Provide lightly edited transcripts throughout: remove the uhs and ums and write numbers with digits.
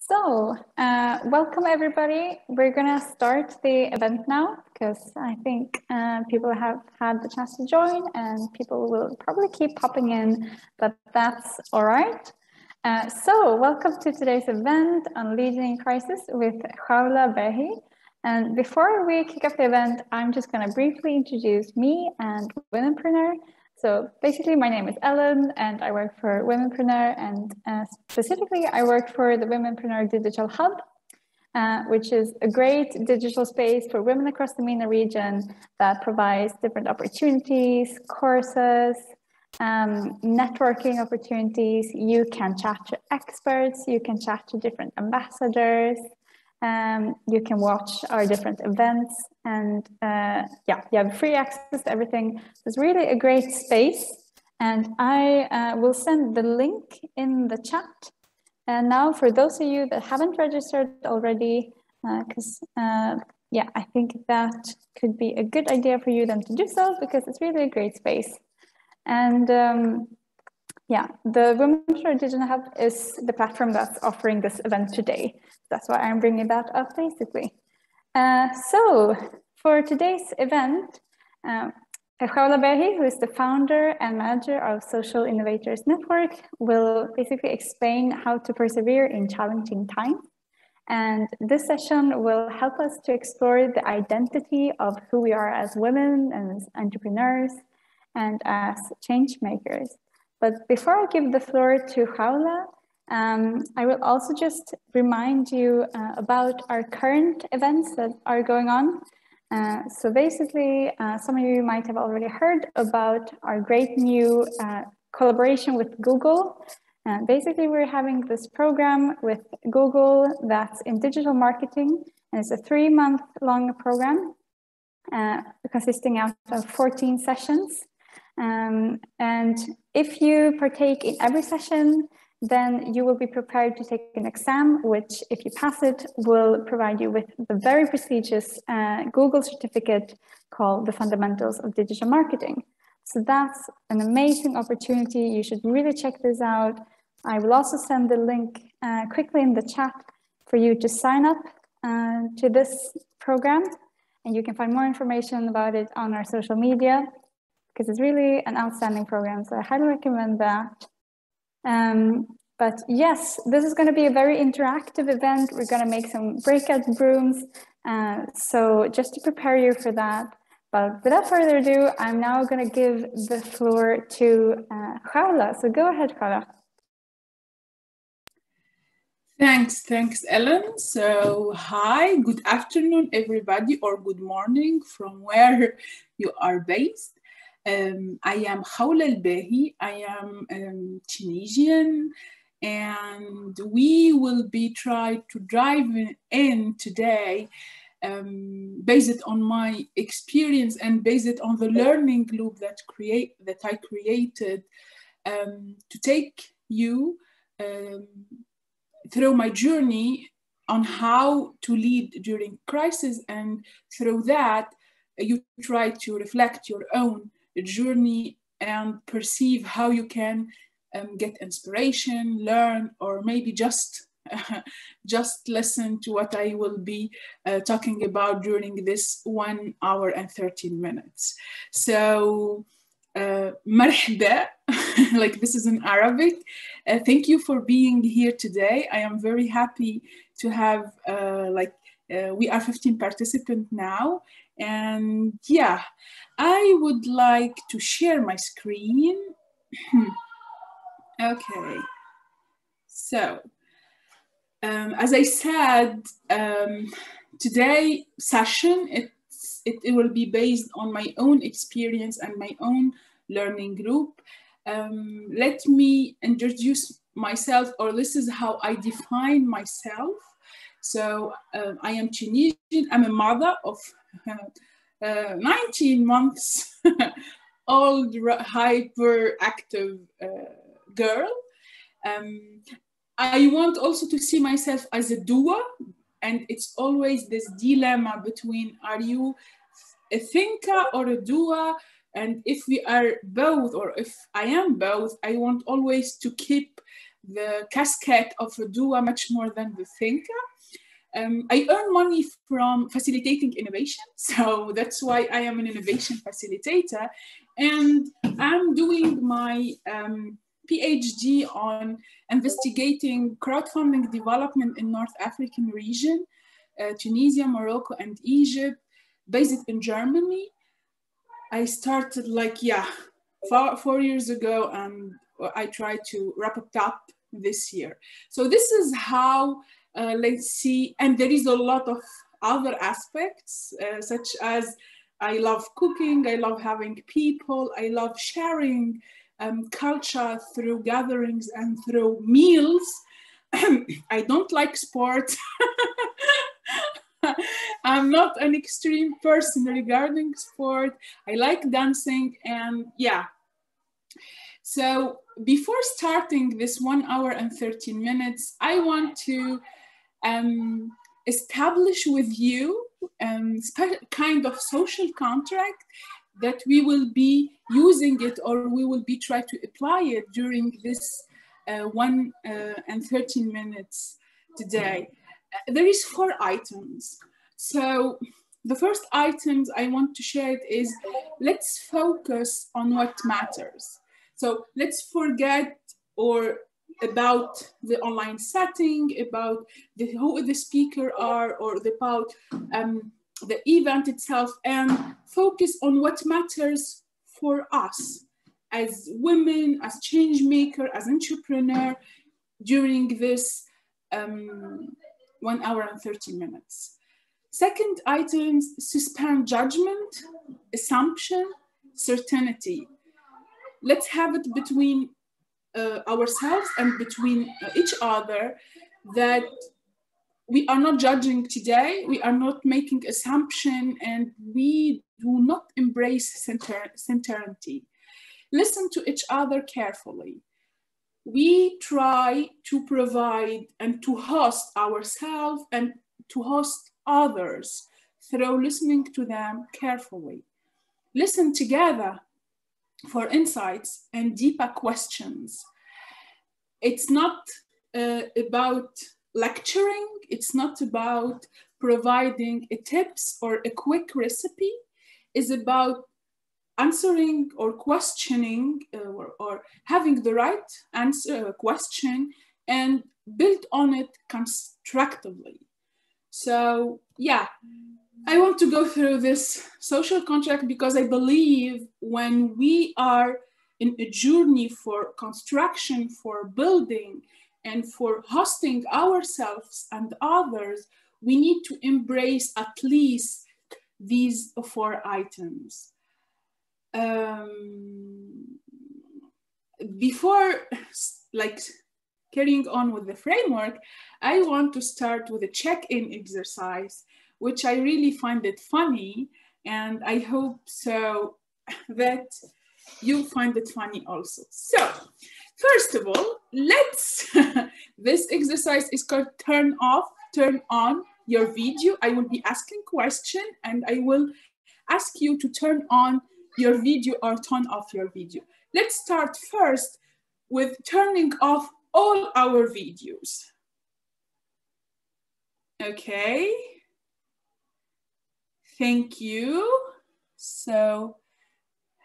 Welcome everybody. We're gonna start the event now because I think people have had the chance to join and people will probably keep popping in, but that's all right. Welcome to today's event on Leading in Crisis with Khawla Bahi. And before we kick off the event, I'm just gonna briefly introduce me and Womenpreneur. So basically, my name is Ellen, and I work for Womenpreneur, and specifically, I work for the Womenpreneur Digital Hub, which is a great digital space for women across the MENA region that provides different opportunities, courses, networking opportunities. You can chat to experts, you can chat to different ambassadors, you can watch our different events, and yeah, you have free access to everything. It's really a great space, and I will send the link in the chat. And now for those of you that haven't registered already, because yeah, I think that could be a good idea for you then to do so, because it's really a great space. And yeah, the Womenpreneur Digital Hub is the platform that's offering this event today. That's why I'm bringing that up, basically. So for today's event, Khawla Bahi, who is the founder and manager of Social Innovators Network, will basically explain how to persevere in challenging times. And this session will help us to explore the identity of who we are as women and as entrepreneurs and as change makers. But before I give the floor to Khawla, I will also just remind you about our current events that are going on. So basically, some of you might have already heard about our great new collaboration with Google. Basically, we're having this program with Google that's in digital marketing, and it's a 3-month-long program consisting out of 14 sessions. And if you partake in every session, then you will be prepared to take an exam, which, if you pass it, will provide you with the very prestigious Google certificate called the Fundamentals of Digital Marketing. So that's an amazing opportunity. You should really check this out. I will also send the link quickly in the chat for you to sign up to this program. And you can find more information about it on our social media, because it's really an outstanding program. So I highly recommend that. But yes, this is going to be a very interactive event. We're going to make some breakout rooms. So just to prepare you for that. But without further ado, I'm now going to give the floor to Khawla. So go ahead, Khawla. Thanks, Ellen. So hi, good afternoon, everybody, or good morning from where you are based. I am Khawla Bahi. I am Tunisian, and we will be trying to dive in today based on my experience and based on the learning loop that I created to take you through my journey on how to lead during crisis, and through that you try to reflect your own journey and perceive how you can get inspiration, learn, or maybe just listen to what I will be talking about during this 1 hour and 13 minutes. So marhaba, like this is in Arabic. Thank you for being here today. I am very happy to have we are 15 participants now, and yeah, I would like to share my screen. Okay, so as I said, today session it will be based on my own experience and my own learning group. Let me introduce myself, or this is how I define myself. So I am Tunisian. I'm a mother of 19 months old, hyperactive girl. I want also to see myself as a doer, and it's always this dilemma between, are you a thinker or a doer? And if we are both, or if I am both, I want always to keep the cascade of a doer much more than the thinker. I earn money from facilitating innovation, so that's why I am an innovation facilitator. And I'm doing my PhD on investigating crowdfunding development in North African region, Tunisia, Morocco, and Egypt, based in Germany. I started like, 4 years ago, and I tried to wrap it up this year. So this is how, let's see, and there is a lot of other aspects, such as I love cooking, I love having people, I love sharing culture through gatherings and through meals. I don't like sport. I'm not an extreme person regarding sport. I like dancing, and yeah. So before starting this 1 hour and 13 minutes, I want to establish with you kind of social contract that we will be using it, or we will be trying to apply it during this 1 and 13 minutes today. There is 4 items. So the first items I want to share is, let's focus on what matters. So let's forget about the online setting, about who the speaker are, or about the event itself, and focus on what matters for us as women, as change maker, as entrepreneur during this 1 hour and 30 minutes. Second item, suspend judgment, assumption, certainty. Let's have it between ourselves and between each other, that we are not judging today, we are not making assumption, and we do not embrace certainty. Listen to each other carefully. We try to provide and to host ourselves and to host others through listening to them carefully. Listen together for insights and deeper questions. It's not about lecturing, it's not about providing tips or a quick recipe. It's about answering or questioning or having the right answer, question, and build on it constructively. So yeah, I want to go through this social contract because I believe when we are in a journey for construction, for building, and for hosting ourselves and others, we need to embrace at least these 4 items. Before carrying on with the framework, I want to start with a check-in exercise, which I really find it funny, and I hope so that you find it funny also. So, first of all, this exercise is called turn on your video. I will be asking questions, and I will ask you to turn on your video or turn off your video. Let's start first with turning off all our videos. Okay. Thank you. So,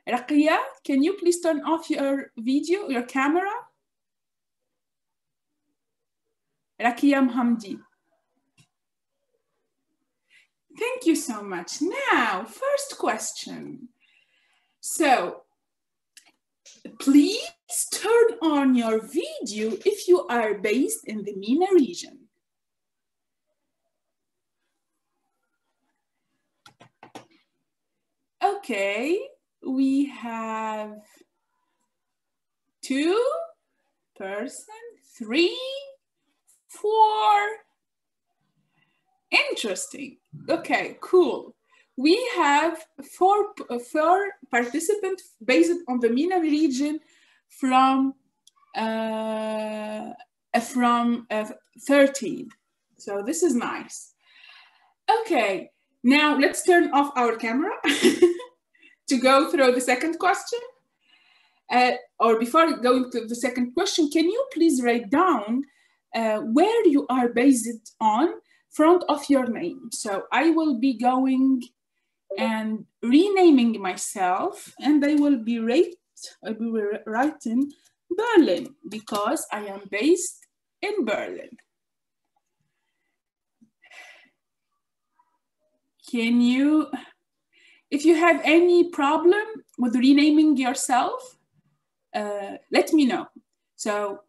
Raqiya, can you please turn off your video, your camera? Raqiya Mohamdi. Thank you so much. Now, first question. So, please turn on your video if you are based in the MENA region. Okay, we have 2 persons, 3, 4. Interesting. Okay, cool. We have 4 participants based on the MENA region from 13. So this is nice. Okay, now let's turn off our camera to go through the second question. or before going to the second question, can you please write down where you are based on front of your name? So I will be going and renaming myself, and I will be writing Berlin because I am based in Berlin. Can you, if you have any problem with renaming yourself, let me know. So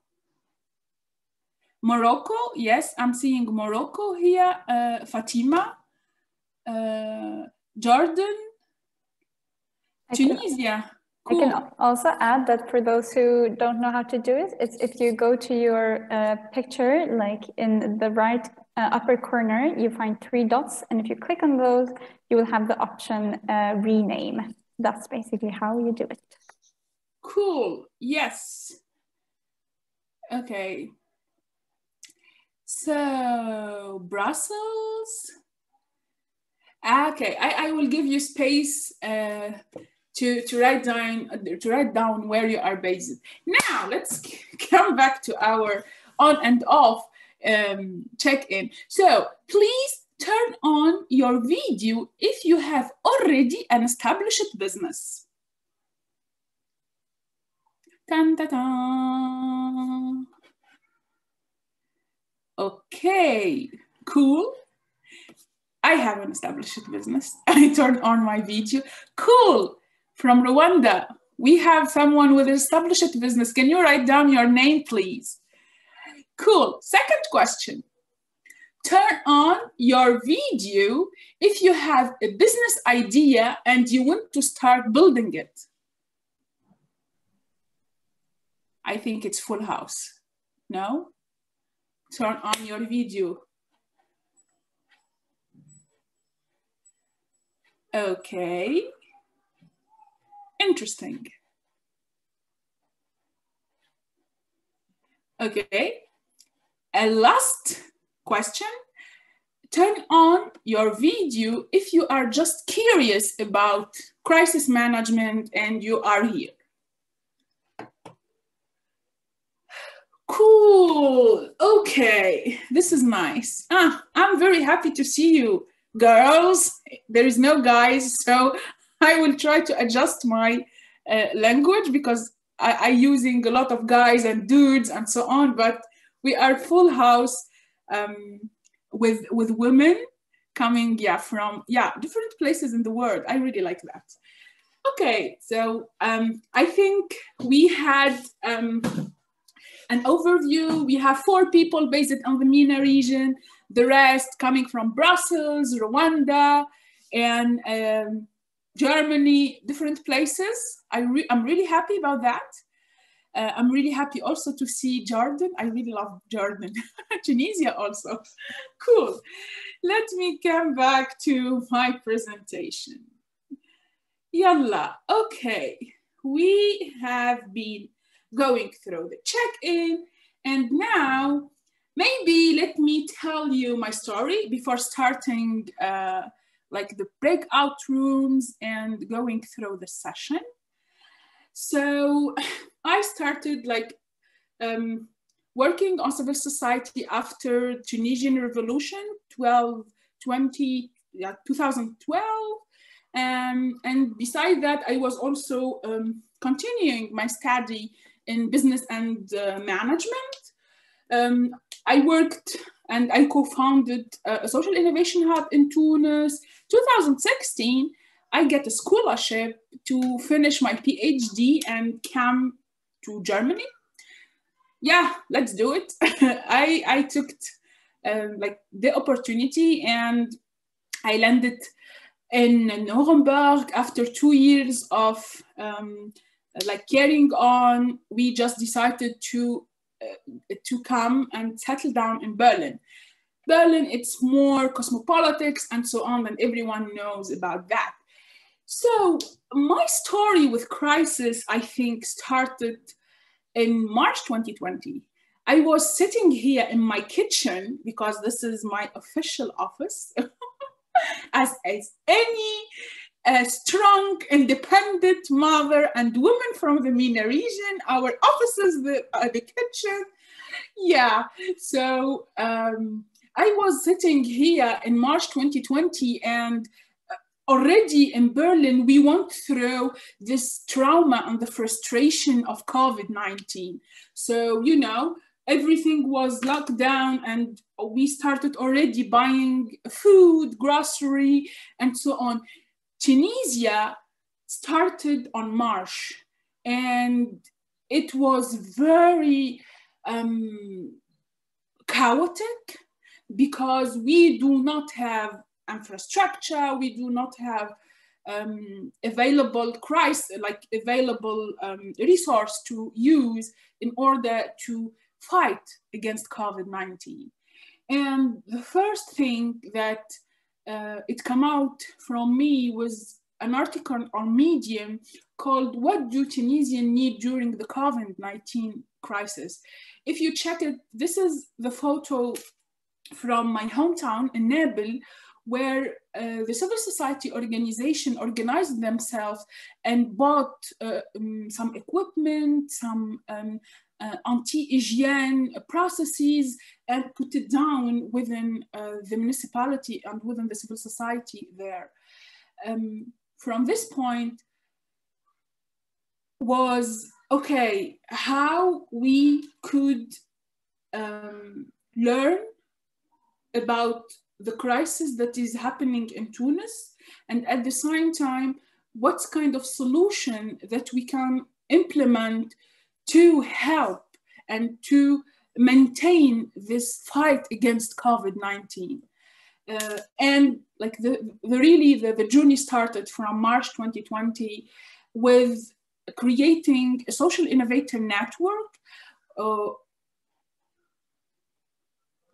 Morocco, yes, I'm seeing Morocco here, Fatima, Jordan, Tunisia. Cool. I can also add that for those who don't know how to do it, it's if you go to your picture, like in the right upper corner, you find 3 dots. And if you click on those, you will have the option rename. That's basically how you do it. Cool, yes. Okay. So Brussels. Okay, I will give you space to write down where you are based. Now let's come back to our on and off check-in. So please turn on your video if you have already an established business. Dun, dun, dun. Okay, cool. I have an established business. I turned on my video. Cool. From Rwanda, we have someone with an established business. Can you write down your name, please? Cool. Second question. Turn on your video if you have a business idea and you want to start building it. I think it's full house. No? Turn on your video. Okay. Interesting. Okay. A last question. Turn on your video if you are just curious about crisis management and you are here. Cool. Okay. This is nice. I'm very happy to see you, girls. There is no guys, so I will try to adjust my language because I'm using a lot of guys and dudes and so on, but we are full house with women coming from different places in the world. I really like that. Okay, so I think we had an overview. We have 4 people based on the MENA region, the rest coming from Brussels, Rwanda, and Germany, different places. I'm really happy about that. I'm really happy also to see Jordan. I really love Jordan. Tunisia also. Cool. Let me come back to my presentation. Yalla. Okay. We have been going through the check-in, and now maybe let me tell you my story before starting like the breakout rooms and going through the session. So I started like working on civil society after Tunisian Revolution 2012, and beside that I was also continuing my study in business and management. I worked and I co-founded a social innovation hub in Tunis. 2016, I get a scholarship to finish my PhD and come to Germany. Yeah, let's do it. I took like the opportunity and I landed in Nuremberg after 2 years of like carrying on. We just decided to come and settle down in Berlin. Berlin, it's more cosmopolitics and so on, and everyone knows about that. So my story with crisis, I think, started in March 2020. I was sitting here in my kitchen because this is my official office, as any a strong, independent mother and woman from the MENA region. Our offices, the kitchen. Yeah, so I was sitting here in March 2020, and already in Berlin, we went through this trauma and the frustration of COVID-19. So, you know, everything was locked down, and we started already buying food, grocery, and so on. Tunisia started on March, and it was very chaotic because we do not have infrastructure, we do not have available resource to use in order to fight against COVID-19. And the first thing that it came out from me was an article on Medium called "What Do Tunisians Need During the COVID-19 Crisis?" If you check it, this is the photo from my hometown in Nabil, where the civil society organization organized themselves and bought some equipment, some anti-hygiene processes, and put it down within the municipality and within the civil society there. From this point was, okay, how we could learn about the crisis that is happening in Tunis, and at the same time, what kind of solution that we can implement to help and to maintain this fight against COVID-19. And like the journey started from March 2020 with creating a social innovator network.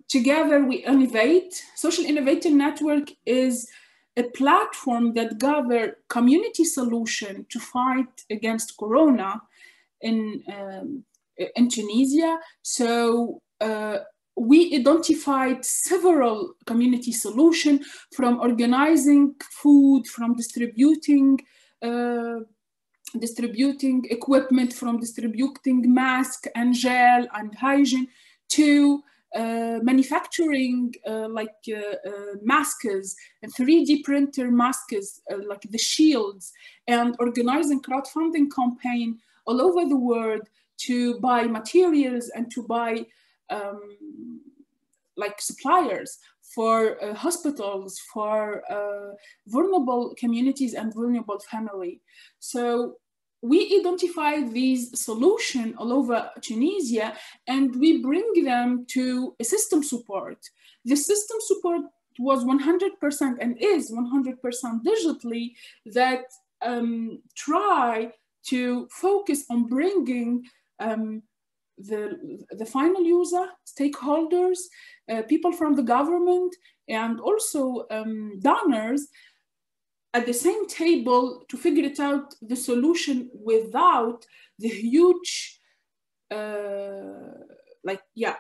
Together we innovate. Social Innovator Network is a platform that gathers community solution to fight against Corona in Tunisia. So we identified several community solutions, from organizing food, from distributing equipment, from distributing masks and gel and hygiene, to manufacturing masks and 3D printer masks, like the shields, and organizing crowdfunding campaign all over the world to buy materials and to buy suppliers for hospitals, for vulnerable communities and vulnerable family. So we identify these solutions all over Tunisia, and we bring them to a system support. The system support was 100% and is 100% digitally, that try to focus on bringing the final user, stakeholders, people from the government, and also donors at the same table to figure it out, the solution, without the huge,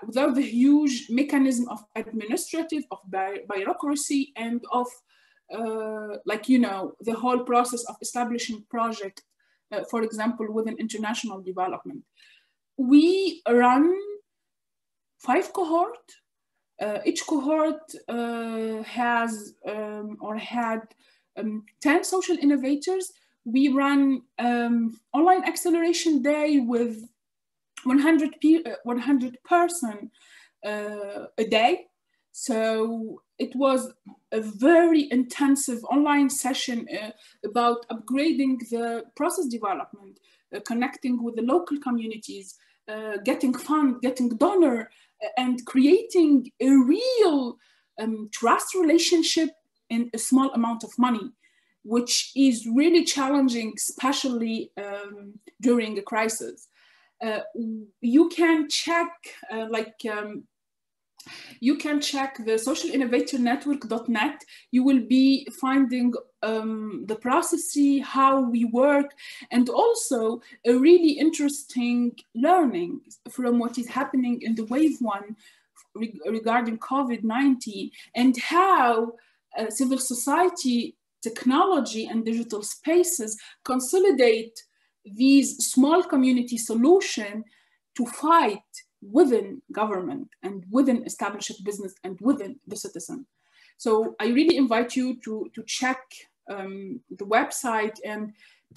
without the huge mechanism of administrative, of bureaucracy, and of the whole process of establishing project, for example, within international development. We run 5 cohorts. Each cohort has or had 10 social innovators. We run online acceleration day with 100 person a day. So it was a very intensive online session about upgrading the process development, connecting with the local communities, getting fund, getting donor, and creating a real trust relationship in a small amount of money, which is really challenging, especially during a crisis. You can check the socialinnovatorenetwork.net. You will be finding the processes, how we work, and also a really interesting learning from what is happening in the wave 1 regarding COVID-19, and how civil society technology and digital spaces consolidate these small community solutions to fight within government and within established business and within the citizen. So I really invite you to check the website, and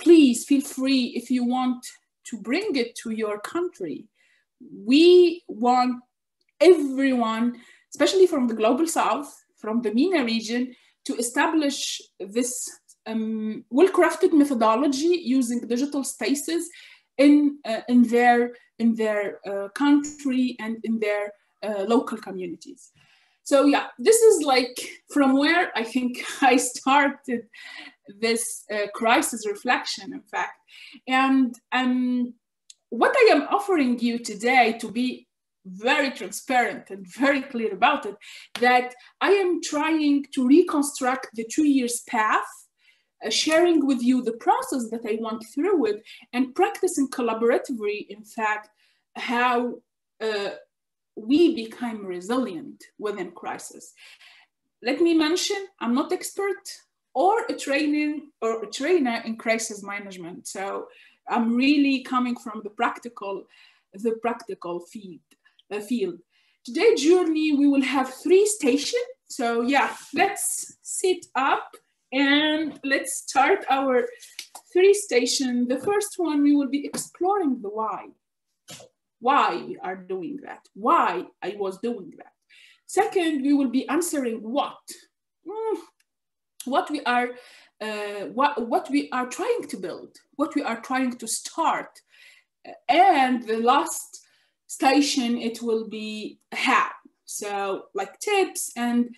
please feel free if you want to bring it to your country. We want everyone, especially from the Global South, from the MENA region, to establish this well-crafted methodology using digital spaces in their country and in their local communities. So yeah, this is like from where I think I started this crisis reflection, in fact. And what I am offering you today, to be very transparent and very clear about it, that I am trying to reconstruct the 2 years path, sharing with you the process that I went through with, and practicing collaboratively, in fact, how we become resilient within crisis. Let me mention, I'm not expert or a trainer in crisis management. So I'm really coming from the practical field. Today journey, we will have 3 stations. So yeah, let's sit up and let's start our 3 stations. The first one, we will be exploring the why we are doing that, why I was doing that. Second, we will be answering what we are trying to build, what we are trying to start. And the last station, it will be how. So like tips, and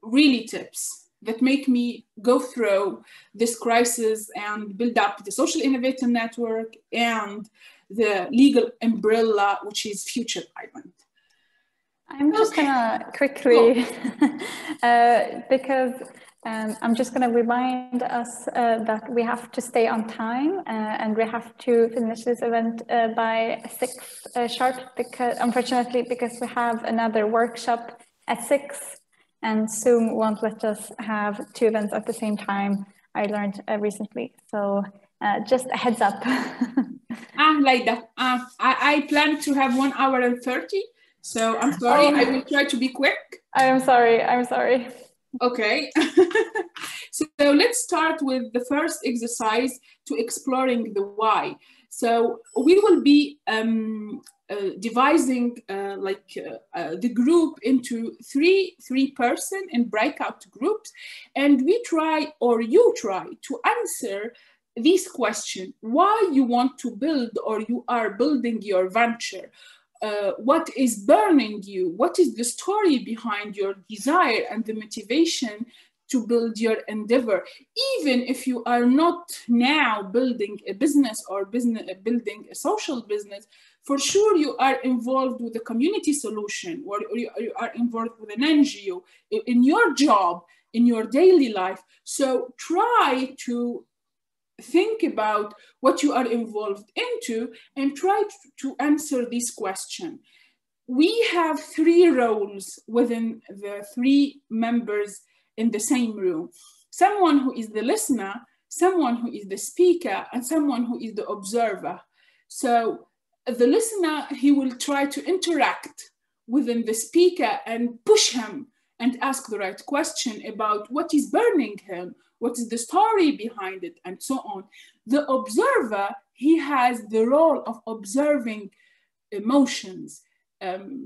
really tips that make me go through this crisis and build up the social innovator network and the legal umbrella, which is Future Island. I'm just gonna quickly, because I'm just gonna remind us that we have to stay on time and we have to finish this event by 6 sharp, because unfortunately, because we have another workshop at 6 and Zoom won't let us have 2 events at the same time, I learned recently. So just a heads up. Laida, I plan to have 1 hour and 30. So I'm sorry, I will try to be quick. I'm sorry. Okay. So let's start with the first exercise to exploring the why. So we will be devising the group into three person in breakout groups, and we try, or you try, to answer this question: why you want to build, or you are building your venture. What is burning you? What is the story behind your desire and the motivation to build your endeavor? Even if you are not now building a business or building a social business, for sure you are involved with a community solution, or you are involved with an NGO in your job, in your daily life. So try to think about what you are involved into and try to answer this question. We have 3 roles within the 3 members in the same room: someone who is the listener, someone who is the speaker, and someone who is the observer. So the listener, he will try to interact within the speaker and push him and ask the right question about what is burning him, what is the story behind it, and so on. The observer, he has the role of observing emotions,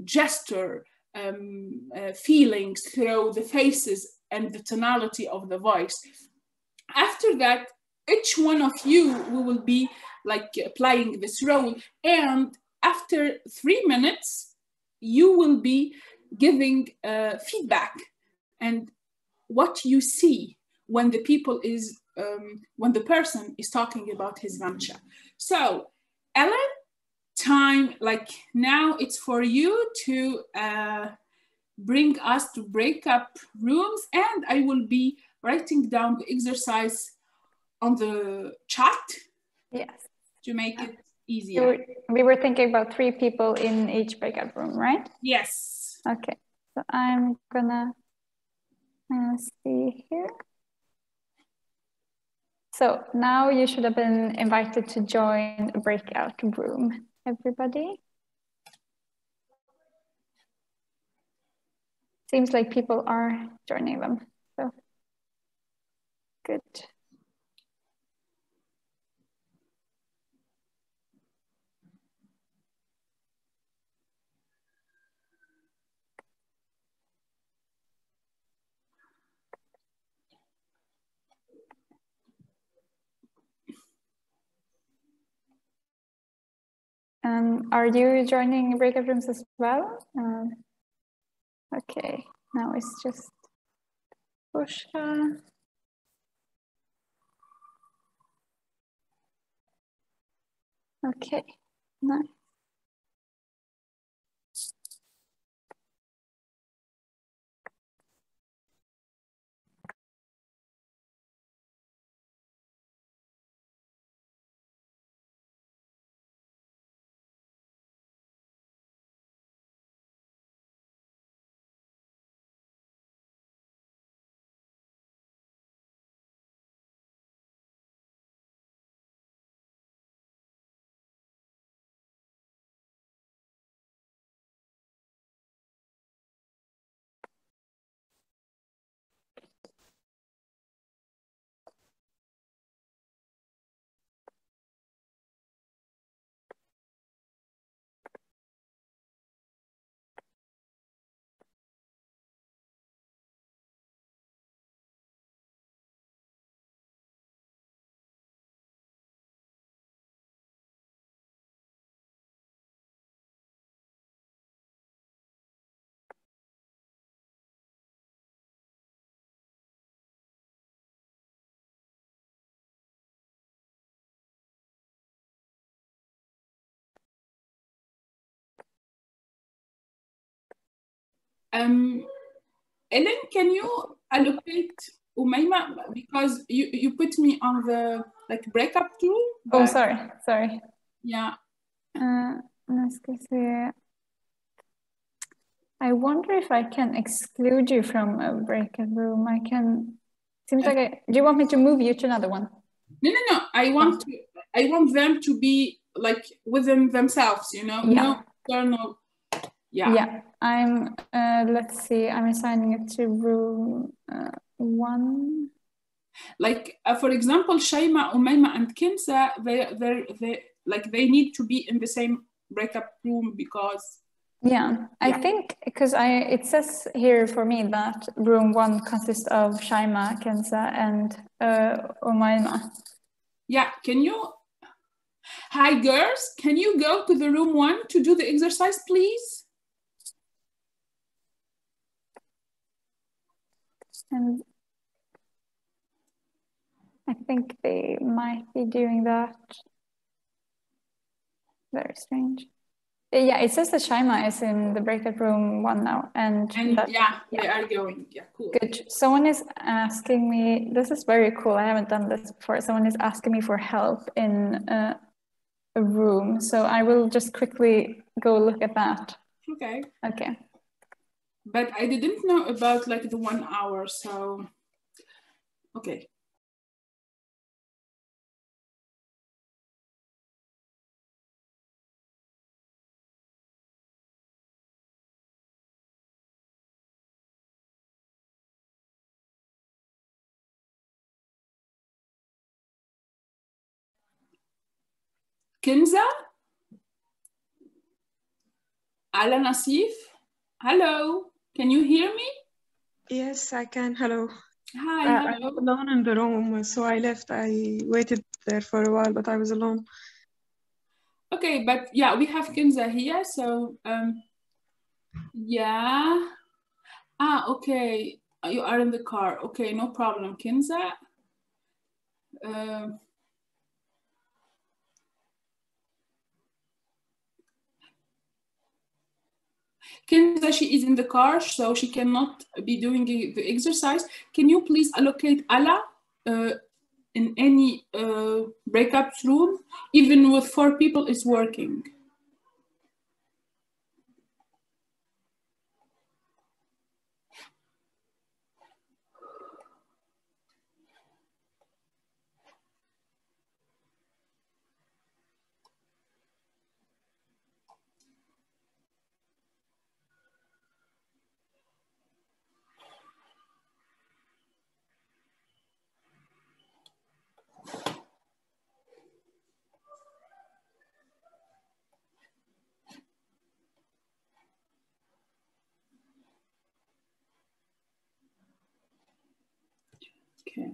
gesture, feelings through the faces and the tonality of the voice. After that, each one of you will be like applying this role, and after 3 minutes, you will be giving feedback and what you see when the person is talking about his venture. So, Ellen, time, like now it's for you to bring us to break up rooms, and I will be writing down the exercise on the chat. Yes. To make it easier. We were thinking about 3 people in each breakout room, right? Yes. Okay, so I'm gonna see here. So now you should have been invited to join a breakout room, everybody. Seems like people are joining them, so good. Are you joining breakout rooms as well? Okay, now it's just Usha. Okay, nice. Ellen, can you allocate Umayma, because you put me on the like breakup room? Oh, sorry. Yeah. I wonder if I can exclude you from a breakout room. I can. Seems like do you want me to move you to another one? No. I want them to be like within themselves, you know. Yeah. No external. Yeah. Yeah. I'm. Let's see. I'm assigning it to room 1. Like for example, Shaima, Umayma, and Kinsa, they need to be in the same breakup room because. Yeah, I think because it says here for me that room 1 consists of Shaima, Kenza, and Umayma. Yeah, can you? Hi, girls. Can you go to the room 1 to do the exercise, please? And I think they might be doing that. Very strange. Yeah, it says that Shaima is in the breakout room 1 now. And they are going. Yeah, cool. Good. Someone is asking me, this is very cool. I haven't done this before. Someone is asking me for help in a room. So I will just quickly go look at that. Okay. Okay. But I didn't know about like the 1 hour, so okay. Kinza? Ala Nasif? Hello, can you hear me? Yes, I can. Hello. Hi, I hello. was alone in the room, so I left. I waited there for a while, but I was alone. Okay, but yeah, we have Kinza here, so yeah. Okay, you are in the car. Okay, no problem, Kinza. Kinza, she is in the car, so she cannot be doing the exercise. Can you please allocate Ala in any breakup room? Even with 4 people, it's working. Okay.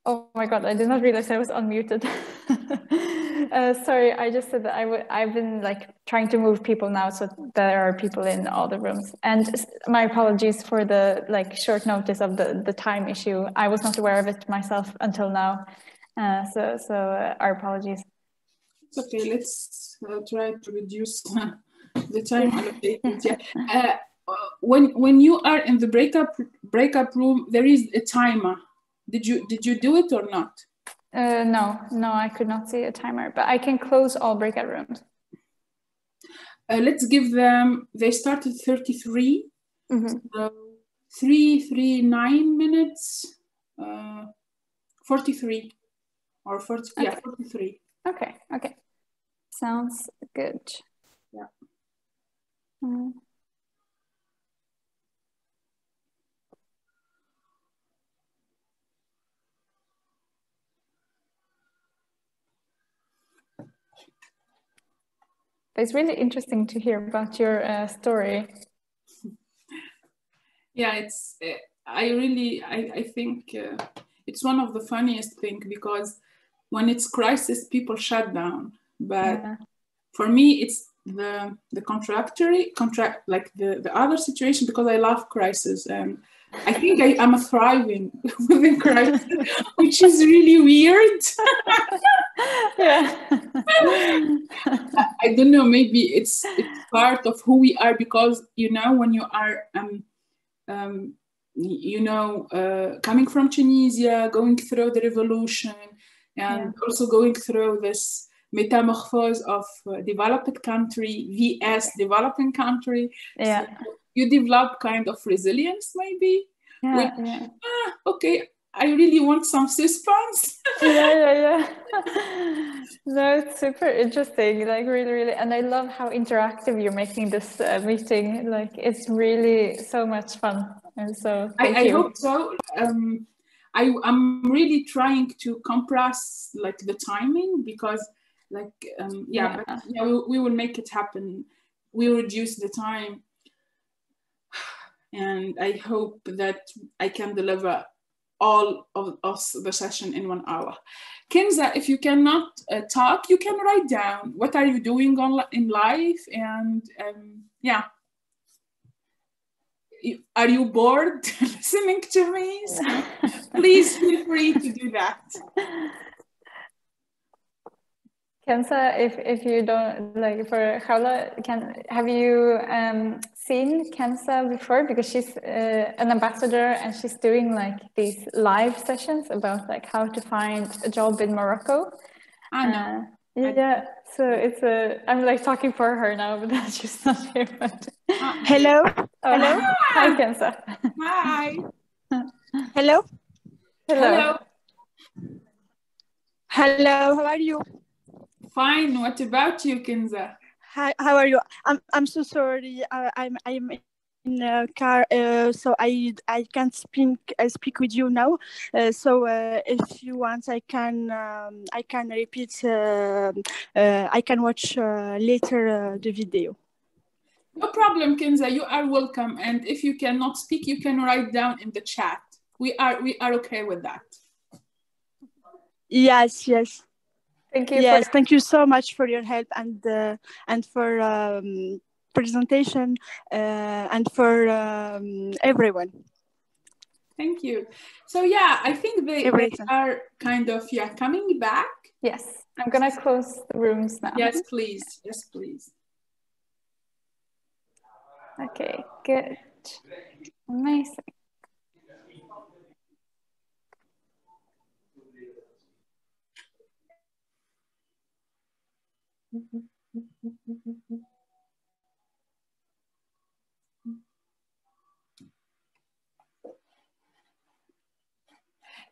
Oh my God, I did not realize I was unmuted. Sorry, I just said that I've been like trying to move people now, so there are people in all the rooms. And my apologies for the like short notice of the time issue. I was not aware of it myself until now. So our apologies. It's okay, let's try to reduce the time allocated. Yeah. When you are in the breakup room, there is a timer. Did you do it or not? No, I could not see a timer, but I can close all breakout rooms. Let's give them, they start at 33. So 9 minutes, 43 or 40, okay. Yeah, 43. Okay. Sounds good. Yeah. It's really interesting to hear about your story. Yeah, it's, I think it's one of the funniest things, because when it's crisis, people shut down. But for me, it's the contract, like the other situation, because I love crisis, and I think I'm thriving within crisis, which is really weird. Yeah. I don't know, maybe it's part of who we are, because when you are coming from Tunisia, going through the revolution, and also going through this metamorphose of developed country vs developing country. Yeah. So you develop kind of resilience, maybe. Yeah. Okay, I really want some suspense. Yeah. No, it's super interesting, like really, and I love how interactive you're making this meeting. Like, it's really so much fun, and so I hope so. I'm really trying to compress like the timing, because like we will make it happen. We'll reduce the time, and I hope that I can deliver all of the session in 1 hour. Kenza, if you cannot talk, you can write down what are you doing in life, and are you bored listening to me? So please feel free to do that. Kenza, if you don't, like, for Khawla, have you seen Kenza before? Because she's an ambassador, and she's doing like these live sessions about like how to find a job in Morocco. I know. Yeah, so it's I'm like talking for her now, but she's not here. But... Hello. Hello. Hi, Kenza. Hi. Hello. Hello. Hello. How are you? Fine. What about you, Kenza? Hi. How are you? I'm so sorry. I'm in a car, so I can't speak with you now. So if you want, I can repeat. I can watch later the video. No problem, Kenza. You are welcome. And if you cannot speak, you can write down in the chat. We are okay with that. Yes. Thank you. Yes, thank you so much for your help and for presentation and for everyone. Thank you. So yeah, I think they are kind of coming back. Yes, I'm gonna close the rooms now. Yes, please. Yes, please. Okay, good. Amazing.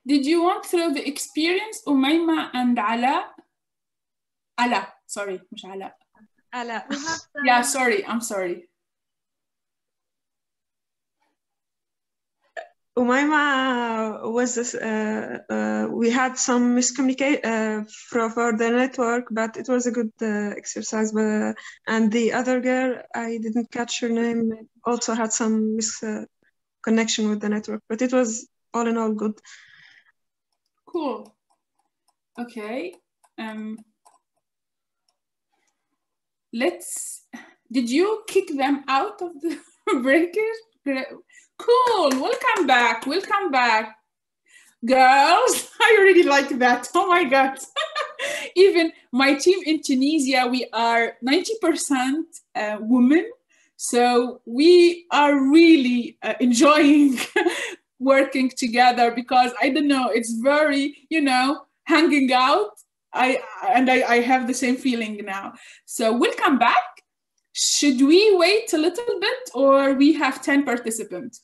Did you want through the experience, Umayma and Ala? Ala, sorry, مش Ala. Ala. Yeah, sorry, I'm sorry. Umayma was this, we had some miscommunication for the network, but it was a good exercise. But, and the other girl, I didn't catch her name, also had some connection with the network, but it was all in all good. Cool. Okay. Did you kick them out of the breakers? Cool, welcome back, welcome back. Girls, I really like that, oh my God. Even my team in Tunisia, we are 90% women. So we are really enjoying working together because I don't know, it's very, you know, hanging out. I have the same feeling now. So welcome back. Should we wait a little bit or we have 10 participants?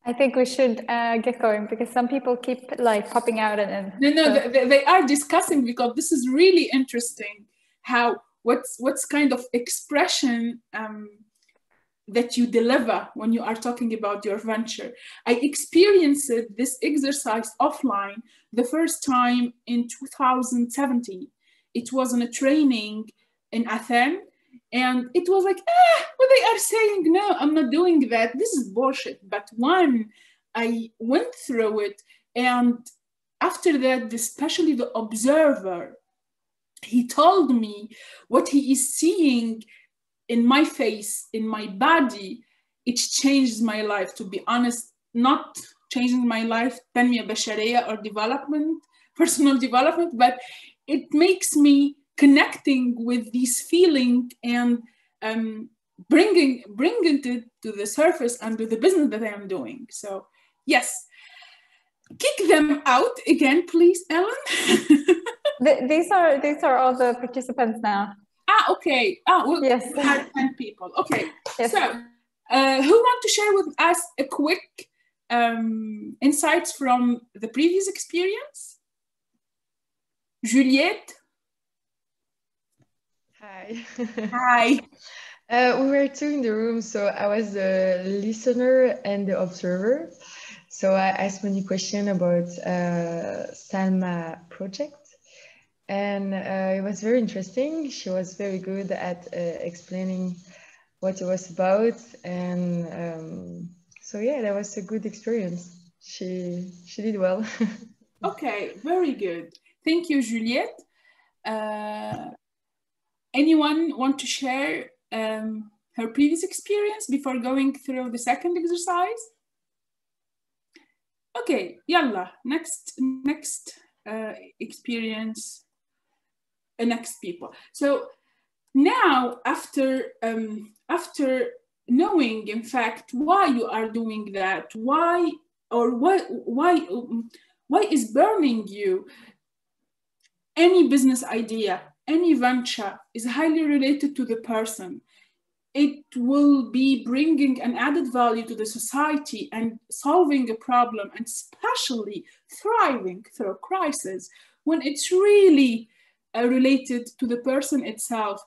I think we should get going because some people keep like popping out and then. No, they are discussing because this is really interesting. How what's kind of expression that you deliver when you are talking about your venture. I experienced this exercise offline the first time in 2017. It was in a training in Athens. And it was like, what they are saying, no, I'm not doing that. This is bullshit. But when I went through it, and after that, especially the observer, he told me what he is seeing in my face, in my body. It changed my life, to be honest, not changing my life, تنمية بشرية or development, personal development, but it makes me connecting with this feeling and bringing it to the surface and to the business that I am doing. So yes, kick them out again, please, Ellen. These are all the participants now. Okay. Well, yes. We have 10 people. Okay. Yes. So who want to share with us a quick insights from the previous experience? Juliette? Hi. Hi. We were two in the room, so I was the listener and the observer. So I asked many questions about Salma project, and it was very interesting. She was very good at explaining what it was about, and so yeah, that was a good experience. She did well. Okay, very good. Thank you, Juliette. Anyone want to share her previous experience before going through the second exercise? Okay, yalla, next experience, next people. So now after knowing, in fact, why you are doing that, why is burning you, any business idea, any venture is highly related to the person. It will be bringing an added value to the society and solving a problem, and especially thriving through crisis when it's really related to the person itself.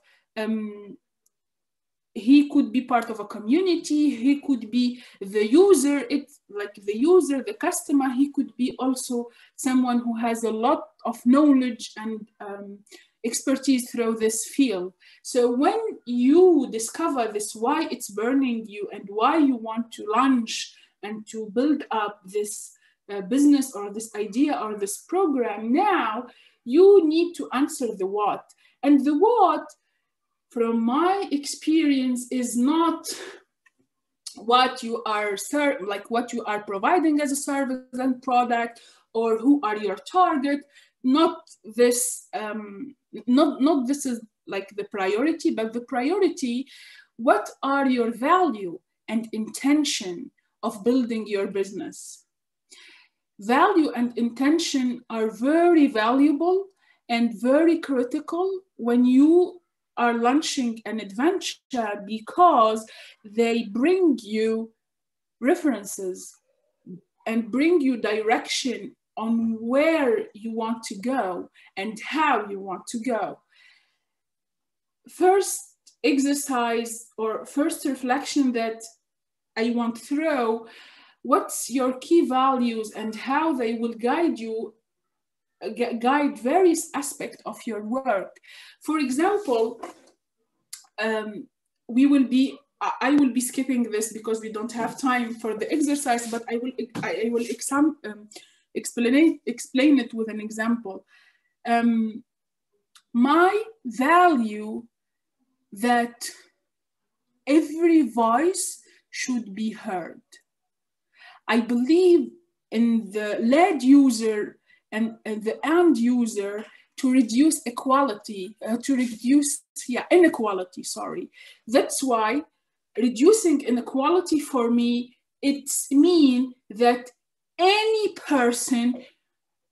He could be part of a community, he could be the user, the customer, he could be also someone who has a lot of knowledge and expertise through this field. So when you discover this, why it's burning you and why you want to launch and to build up this business or this idea or this program, now you need to answer the what. And the what, from my experience, is not what you are what you are providing as a service and product, or who are your target. Not this this is like the priority, but the priority, what are your value and intention of building your business? Value and intention are very valuable and very critical when you are launching an adventure, because they bring you references and bring you direction on where you want to go and how you want to go. First exercise or first reflection that I want to throw, what's your key values and how they will guide you, guide various aspects of your work. For example, I will be skipping this because we don't have time for the exercise, but I will explain it with an example. My value that every voice should be heard. I believe in the lead user and the end user to reduce inequality, sorry. That's why reducing inequality for me, it's mean that any person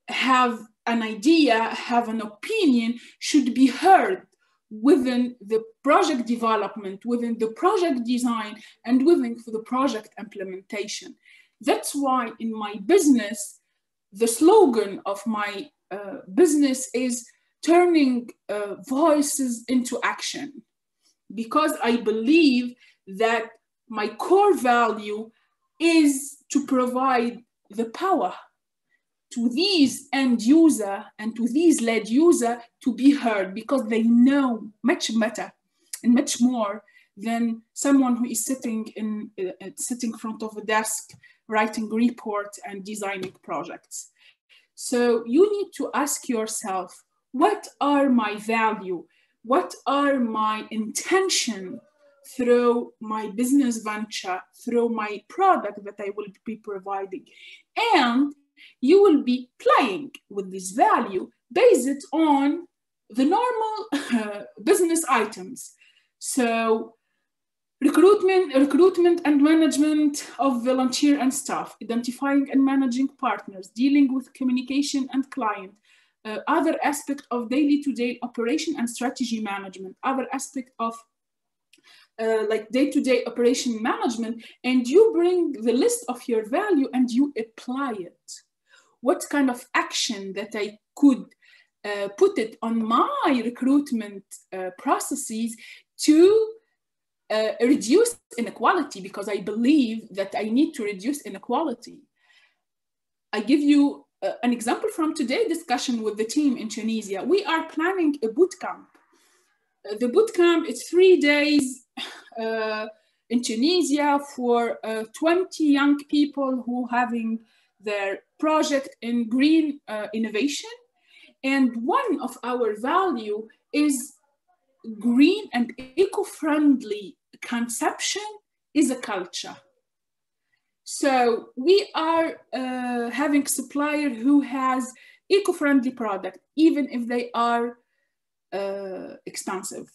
have an idea, have an opinion, should be heard within the project development, within the project design, and within the project implementation. That's why in my business, the slogan of my business is turning voices into action, because I believe that my core value is to provide the power to these end user and to these lead user to be heard, because they know much better and much more than someone who is sitting in front of a desk writing reports and designing projects. So you need to ask yourself, what are my value? What are my intention through my business venture, through my product that I will be providing? And you will be playing with this value based on the normal business items. So recruitment and management of volunteer and staff, identifying and managing partners, dealing with communication and client, other aspect of daily-to-day operation and strategy management, other aspect of like day-to-day operation management, and you bring the list of your value and you apply it. What kind of action that I could put it on my recruitment processes to reduce inequality, because I believe that I need to reduce inequality. I give you an example from today's discussion with the team in Tunisia. We are planning a boot camp. The boot camp is 3 days in Tunisia for 20 young people who having their project in green innovation. And one of our value is green and eco-friendly conception is a culture. So we are having supplier who has eco-friendly product, even if they are expensive.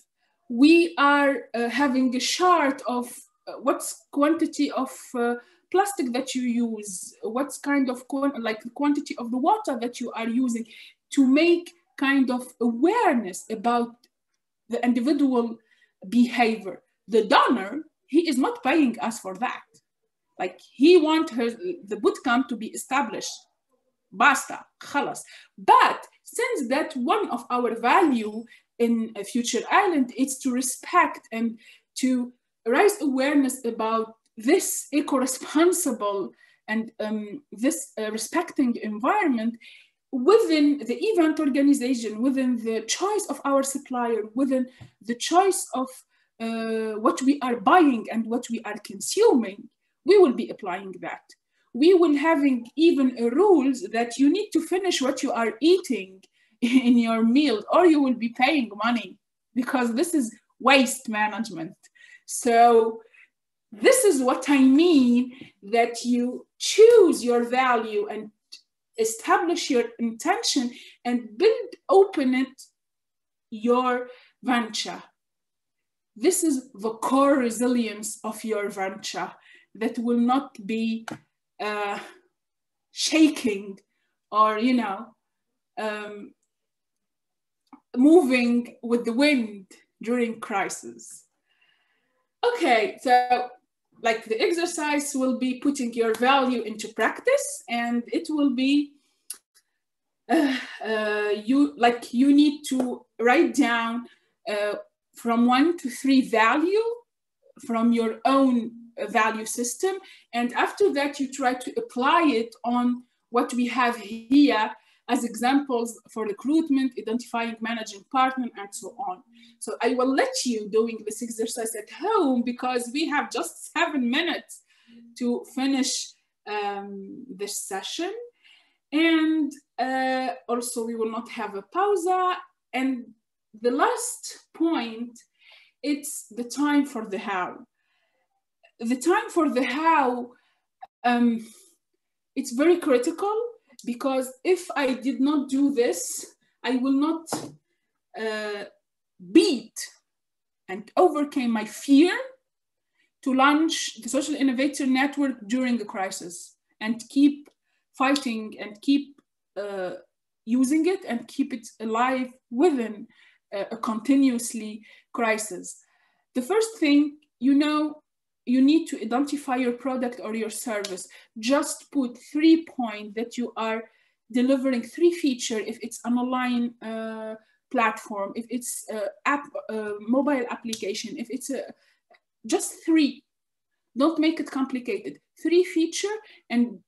We are having a chart of what's quantity of plastic that you use, what's kind of quantity of the water that you are using, to make kind of awareness about the individual behavior. The donor, he is not paying us for that. Like, he wants the bootcamp to be established. Basta, khalas. But since that one of our value in a Future Island is to respect and to raise awareness about this eco-responsible and this respecting environment within the event organization, within the choice of our supplier, within the choice of what we are buying and what we are consuming, we will be applying that. We will having even rules that you need to finish what you are eating in your meal, or you will be paying money, because this is waste management. So this is what I mean, that you choose your value and establish your intention and open it your venture. This is the core resilience of your venture that will not be shaking or, you know, moving with the wind during crisis. Okay, so like the exercise will be putting your value into practice, and it will be you need to write down from 1 to 3 value from your own value system. And after that, you try to apply it on what we have here as examples for recruitment, identifying managing partner, and so on. So I will let you doing this exercise at home because we have just 7 minutes to finish this session. And also we will not have a pause. And the last point, it's the time for the how. The time for the how, it's very critical, because if I did not do this, I will not beat and overcome my fear to launch the Social Innovator Network during a crisis and keep fighting and keep using it and keep it alive within a continuously crisis. The first thing, you need to identify your product or your service. Just put 3 points that you are delivering, 3 features, if it's an online platform, if it's mobile application, if it's just 3. Don't make it complicated. 3 features, and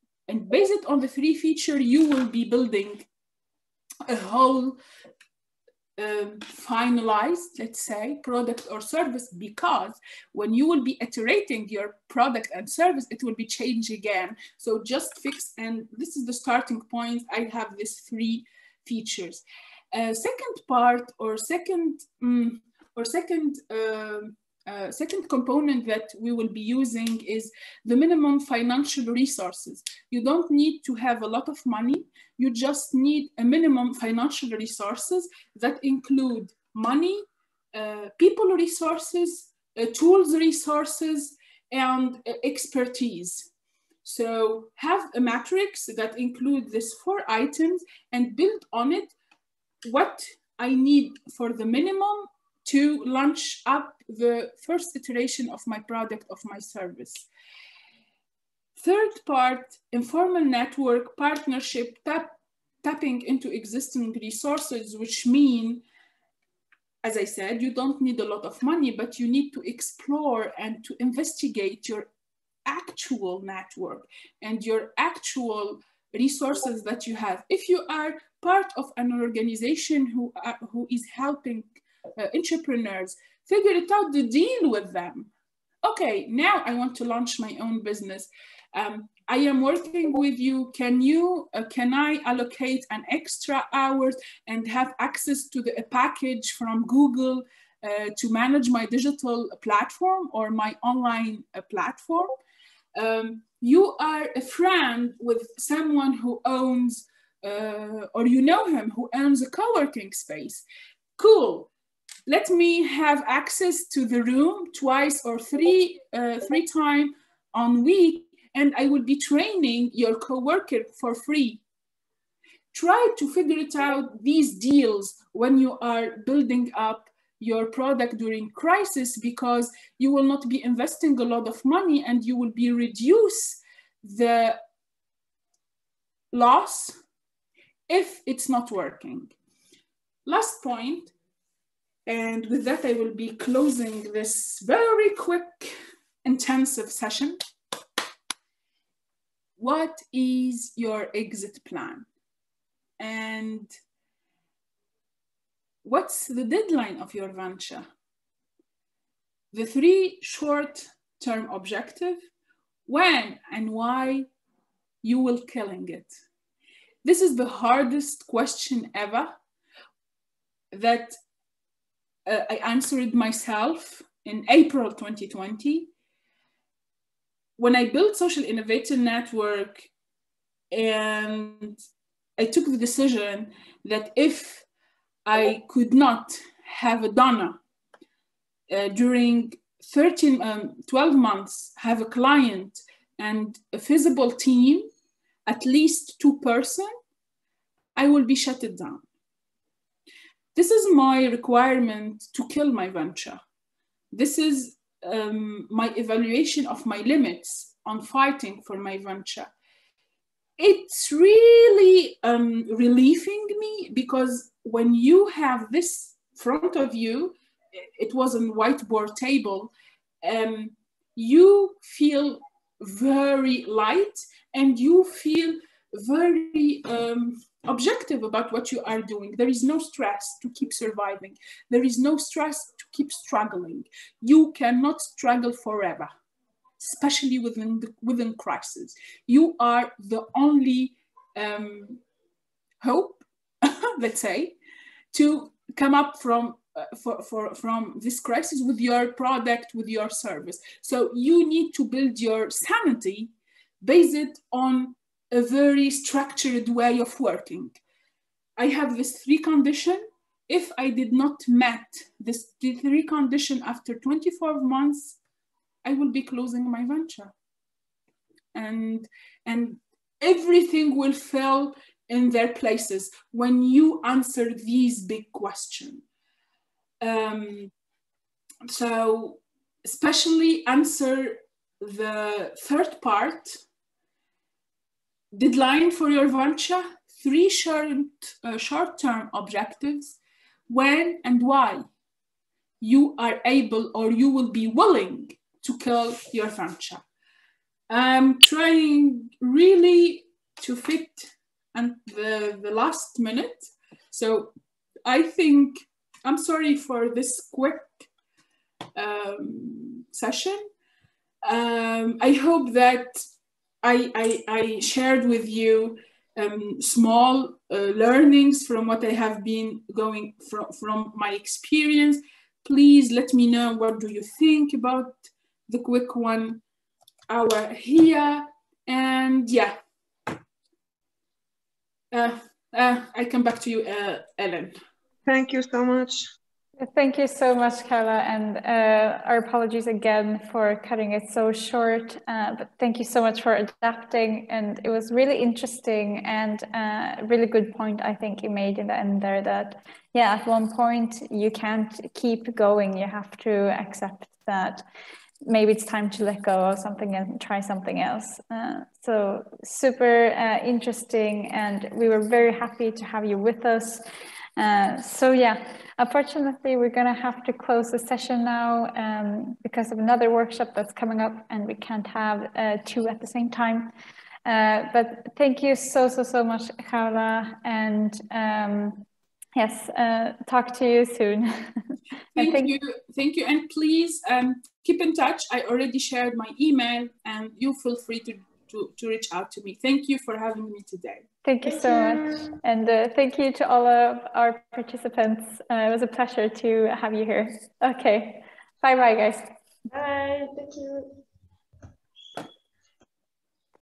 based on the 3 features, you will be building a whole finalized, let's say, product or service, because when you will be iterating your product and service, it will be changed again. So just fix, and this is the starting point. I have these 3 features. Second part, or second component that we will be using is the minimum financial resources. You don't need to have a lot of money. You just need a minimum financial resources that include money, people resources, tools resources, and expertise. So have a matrix that include these 4 items and build on it what I need for the minimum to launch up the first iteration of my product, of my service. Third part, informal network partnership, tapping into existing resources, which mean, as I said, you don't need a lot of money, but you need to explore and to investigate your actual network and your actual resources that you have. If you are part of an organization who is helping entrepreneurs, figure it out, the deal with them. Okay, now I want to launch my own business. I am working with you. Can I allocate an extra hours and have access to a package from Google to manage my digital platform or my online platform? You are a friend with someone who owns, or you know him, who owns a co-working space. Cool. Let me have access to the room 2 or 3 times on week, and I will be training your coworker for free. Try to figure it out, these deals, when you are building up your product during crisis, because you will not be investing a lot of money and you will be reduce the loss if it's not working. Last point, and with that I will be closing this very quick, intensive session. What is your exit plan? And what's the deadline of your venture? The 3 short-term objectives, when and why you will killing it. This is the hardest question ever that I answered myself in April 2020. When I built Social Innovator Network, and I took the decision that if I could not have a donor during 12 months, have a client and a feasible team, at least 2 persons, I will be shut it down. This is my requirement to kill my venture. This is my evaluation of my limits on fighting for my venture. It's really relieving me, because when you have this front of you, it was a whiteboard table, you feel very light and you feel very objective about what you are doing. There is no stress to keep surviving. There is no stress to keep struggling. You cannot struggle forever, especially within crisis. You are the only hope, let's say, to come up from this crisis with your product, with your service. So you need to build your sanity based on a very structured way of working. I have this 3 condition. If I did not met the 3 condition after 24 months, I will be closing my venture. And everything will fall in their places when you answer these big questions. So especially answer the 3rd part, deadline for your venture, 3 short-term objectives, when and why you are able or you will be willing to kill your venture. I'm trying really to fit and the last minute. So I think, I'm sorry for this quick session. I hope that I shared with you small learnings from what I have been going from my experience. Please let me know, what do you think about the quick 1 hour here? And yeah, I come back to you, Ellen. Thank you so much. Thank you so much, Carla, and our apologies again for cutting it so short, but thank you so much for adapting, and it was really interesting and a really good point I think you made in the end there, that yeah, at one point you can't keep going, you have to accept that maybe it's time to let go of something and try something else. So super interesting, and we were very happy to have you with us. So yeah, unfortunately, we're gonna have to close the session now because of another workshop that's coming up, and we can't have 2 at the same time. But thank you so much, Carla, and yes, talk to you soon. Thank you, and please keep in touch. I already shared my email, and you feel free to reach out to me. Thank you for having me today. Thank you so much. And thank you to all of our participants. It was a pleasure to have you here. Okay. Bye-bye, guys. Bye. Thank you.